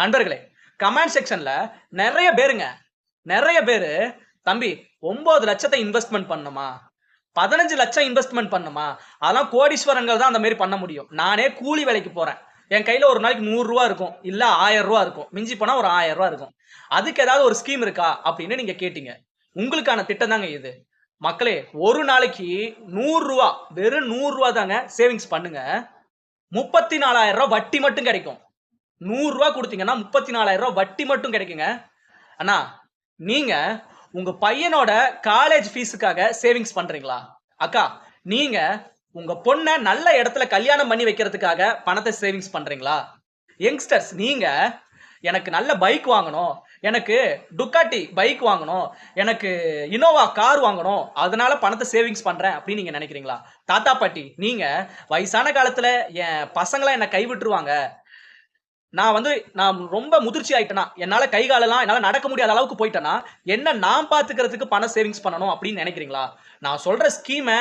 நண்பர்களே, கமெண்ட் செக்ஷன்ல நிறைய பேரு தம்பி 9 லட்சத்தை இன்வெஸ்ட்மென்ட் பண்ணணுமா, 15 லட்சம் இன்வெஸ்ட்மென்ட் பண்ணணுமா, அதெல்லாம் கோடீஸ்வரங்கள் தான் அந்த மாதிரி பண்ண முடியும். நானே கூலி வேலைக்கு போறேன், என் கையில ஒரு நாளைக்கு 100 ரூபா இருக்கும், இல்ல 1000 ரூபா இருக்கும், மிஞ்சி போனா ஒரு 1000 ரூபா இருக்கும். அதுக்கு ஏதாவது ஒரு ஸ்கீம் இருக்கா அப்படின்னு நீங்க கேட்டீங்க. உங்களுக்கான திட்டம் தாங்க இது. மக்களே, ஒரு நாளைக்கு 100 ரூபா, வெறும் 100 ரூபா தாங்க சேவிங்ஸ் பண்ணுங்க. 34,000 ரூபா வட்டி மட்டும் கிடைக்கும். 100 ரூபா கொடுத்தீங்கன்னா 34,000 ரூபா வட்டி மட்டும் கிடைக்குங்க. அண்ணா, நீங்க உங்க பையனோட காலேஜ் ஃபீஸுக்காக சேவிங்ஸ் பண்றீங்களா? அக்கா, நீங்க உங்க பொண்ண நல்ல இடத்துல கல்யாணம் பண்ணி வைக்கிறதுக்காக பணத்தை சேவிங்ஸ் பண்றீங்களா? யங்ஸ்டர்ஸ், நீங்க எனக்கு நல்ல பைக் வாங்கணும், எனக்கு டுக்காட்டி பைக் வாங்கணும், எனக்கு இனோவா கார் வாங்கணும், அதனால பணத்தை சேவிங்ஸ் பண்றேன் அப்படின்னு நீங்க நினைக்கிறீங்களா? தாத்தா பாட்டி, நீங்க வயசான காலத்துல என் பசங்களாம் என்ன கைவிட்டுருவாங்க, நான் ரொம்ப முதிர்ச்சி ஆயிட்டேனா, என்னால கை காலெல்லாம் என்னால நடக்க முடியாத அளவுக்கு போயிட்டேனா, என்ன நான் பாத்துக்கிறதுக்கு பணம் சேவிங்ஸ் பண்ணணும் அப்படின்னு நினைக்கிறீங்களா? நான் சொல்ற ஸ்கீம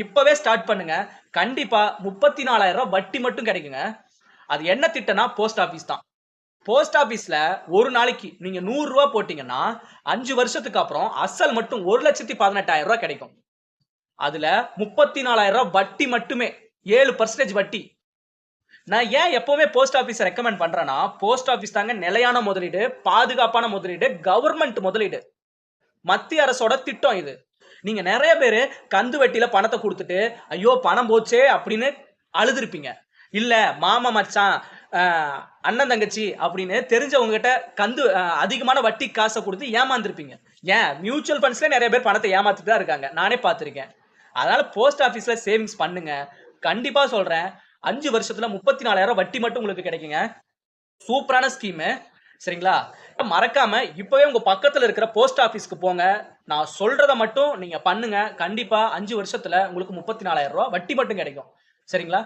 இப்பவே ஸ்டார்ட் பண்ணுங்க. கண்டிப்பா 34,000 ரூபாய் வட்டி மட்டும் கிடைக்குங்க. அது என்ன திட்டம்னா போஸ்ட் ஆபீஸ் தான். போஸ்ட் ஆபீஸ்ல ஒரு நாளைக்கு நீங்க 100 ரூபாய் போட்டீங்கன்னா 5 வருஷத்துக்கு அப்புறம் அசல் மட்டும் 1,18,000 ரூபாய் கிடைக்கும். அதுல 34,000 ரூபாய் வட்டி மட்டுமே, 7% வட்டி. நான் ஏன் எப்பவுமே போஸ்ட் ஆபீஸ் ரெக்கமெண்ட் பண்றேன்னா, போஸ்ட் ஆபீஸ் தாங்க நிலையான முதலீடு, பாதுகாப்பான முதலீடு, கவர்மெண்ட் முதலீடு. மத்திய அரசோட திட்டம் இது. நீங்க நிறைய பேரு கந்து வட்டியில பணத்தை கொடுத்துட்டு, ஐயோ பணம் போச்சே அப்படின்னு அழுதுருப்பீங்க. இல்ல மாமா மச்சான், அண்ணன் தங்கச்சி அப்படின்னு தெரிஞ்சவங்க கிட்ட கந்து அதிகமான வட்டி காசை கொடுத்து ஏமாந்துருப்பீங்க. ஏன் மியூச்சுவல் ஃபண்ட்ஸ்ல நிறைய பேர் பணத்தை ஏமாத்திட்டு தான் இருக்காங்க, நானே பார்த்திருக்கேன். அதனால போஸ்ட் ஆபீஸ்ல சேவிங்ஸ் பண்ணுங்க. கண்டிப்பா சொல்றேன், 5 வருஷத்துல 34,000 வட்டி மட்டும் உங்களுக்கு கிடைக்குங்க. சூப்பரான ஸ்கீம். சரிங்களா? மறக்காம இப்பவே உங்க பக்கத்துல இருக்கிற போஸ்ட் ஆபீஸ்க்கு போங்க. நான் சொல்றத மட்டும் நீங்க பண்ணுங்க. கண்டிப்பா 5 வருஷத்துல உங்களுக்கு 34,000 ரூபாய் வட்டி மட்டும் கிடைக்கும். சரிங்களா?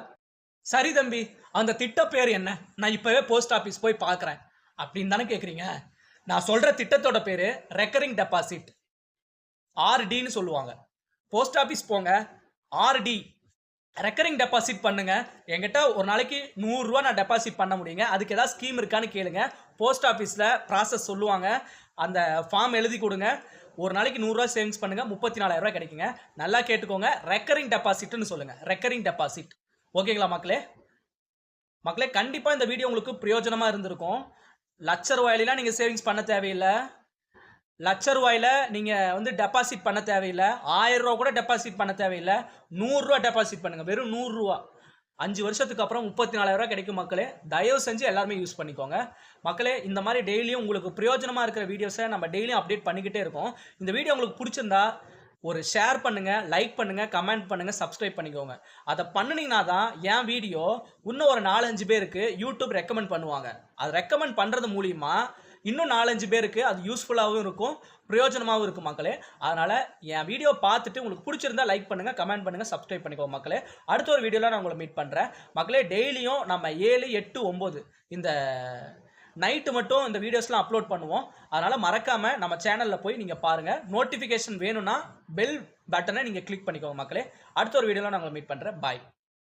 சரி தம்பி, அந்த திட்ட பேர் என்ன? நான் இப்பவே போஸ்ட் ஆபீஸ் போய் பார்க்கறேன் அப்படின்னு தானே கேக்குறீங்க. நான் சொல்ற திட்டத்தோட பேரு ரெக்கரிங் டெபாசிட், ஆர்டின்னு சொல்லுவாங்க. போஸ்ட் ஆபீஸ் போங்க, ஆர்டி ரெக்கரிங் டெபாசிட் பண்ணுங்க. என்கிட்ட ஒரு நாளைக்கு 100 ரூபா நான் டெபாசிட் பண்ண முடியுங்க. அதுக்கு ஏதாவது ஸ்கீம் இருக்கான்னு கேளுங்க. போஸ்ட் ஆபீஸ்ல ப்ராசஸ் சொல்லுவாங்க. அந்த ஃபார்ம் எழுதி கொடுங்க. ஒரு நாளைக்கு 100 ரூபா சேவிங்ஸ் பண்ணுங்க, 34,000 ரூபாய் கிடைக்குங்க. நல்லா கேட்டுக்கோங்க, ரெக்கரிங் டெபாசிட்னு சொல்லுங்க. Recurring deposit. ஓகேங்களா மக்களே? மக்களே, கண்டிப்பா இந்த வீடியோ உங்களுக்கு பிரயோஜனமா இருந்திருக்கும். லட்ச ரூபாயிலாம் நீங்க சேவிங்ஸ் பண்ண தேவையில்லை. லட்ச ரூபாயில நீங்க டெபாசிட் பண்ண தேவையில்லை. 1000 ரூபா கூட டெபாசிட் பண்ண தேவையில்லை. 100 ரூபா டெபாசிட் பண்ணுங்க. வெறும் 100 ரூபா. 5 வருஷத்துக்கு அப்புறம் 34,000 ரூபாய் கிடைக்கும் மக்களே. தயவு செஞ்சு எல்லாருமே யூஸ் பண்ணிக்கோங்க. மக்களே, இந்த மாதிரி டெய்லியும் உங்களுக்கு பிரயோஜனமா இருக்கிற வீடியோஸை நம்ம டெய்லியும் அப்டேட் பண்ணிக்கிட்டே இருக்கோம். இந்த வீடியோ உங்களுக்கு பிடிச்சிருந்தா ஒரு ஷேர் பண்ணுங்க, லைக் பண்ணுங்க, கமெண்ட் பண்ணுங்க, சப்ஸ்கிரைப் பண்ணிக்கோங்க. அதை பண்ணினீங்கன்னா தான் என் வீடியோ இன்னும் ஒரு 4-5 பேருக்கு யூடியூப் ரெக்கமெண்ட் பண்ணுவாங்க. அது ரெக்கமெண்ட் பண்றது மூலியமா இன்னும் 4-5 பேருக்கு அது யூஸ்ஃபுல்லாகவும் இருக்கும், பிரயோஜனமாகவும் இருக்கும் மக்களே. அதனால என் வீடியோ பார்த்துட்டு உங்களுக்கு பிடிச்சிருந்தா லைக் பண்ணுங்க, கமெண்ட் பண்ணுங்க, சப்ஸ்கிரைப் பண்ணிக்கோங்க மக்களே. அடுத்த ஒரு வீடியோவில் நான் உங்களை மீட் பண்ணுறேன் மக்களே. டெய்லியும் நம்ம 7, 8, 9 இந்த நைட்டு மட்டும் இந்த வீடியோஸ்லாம் அப்லோட் பண்ணுவோம். அதனால் மறக்காமல் நம்ம சேனலில் போய் நீங்கள் பாருங்கள். நோட்டிஃபிகேஷன் வேணும்னா பெல் பட்டனை நீங்கள் கிளிக் பண்ணிக்கோங்க மக்களே. அடுத்த ஒரு வீடியோவில் நான் உங்களை மீட் பண்ணுறேன். பாய்.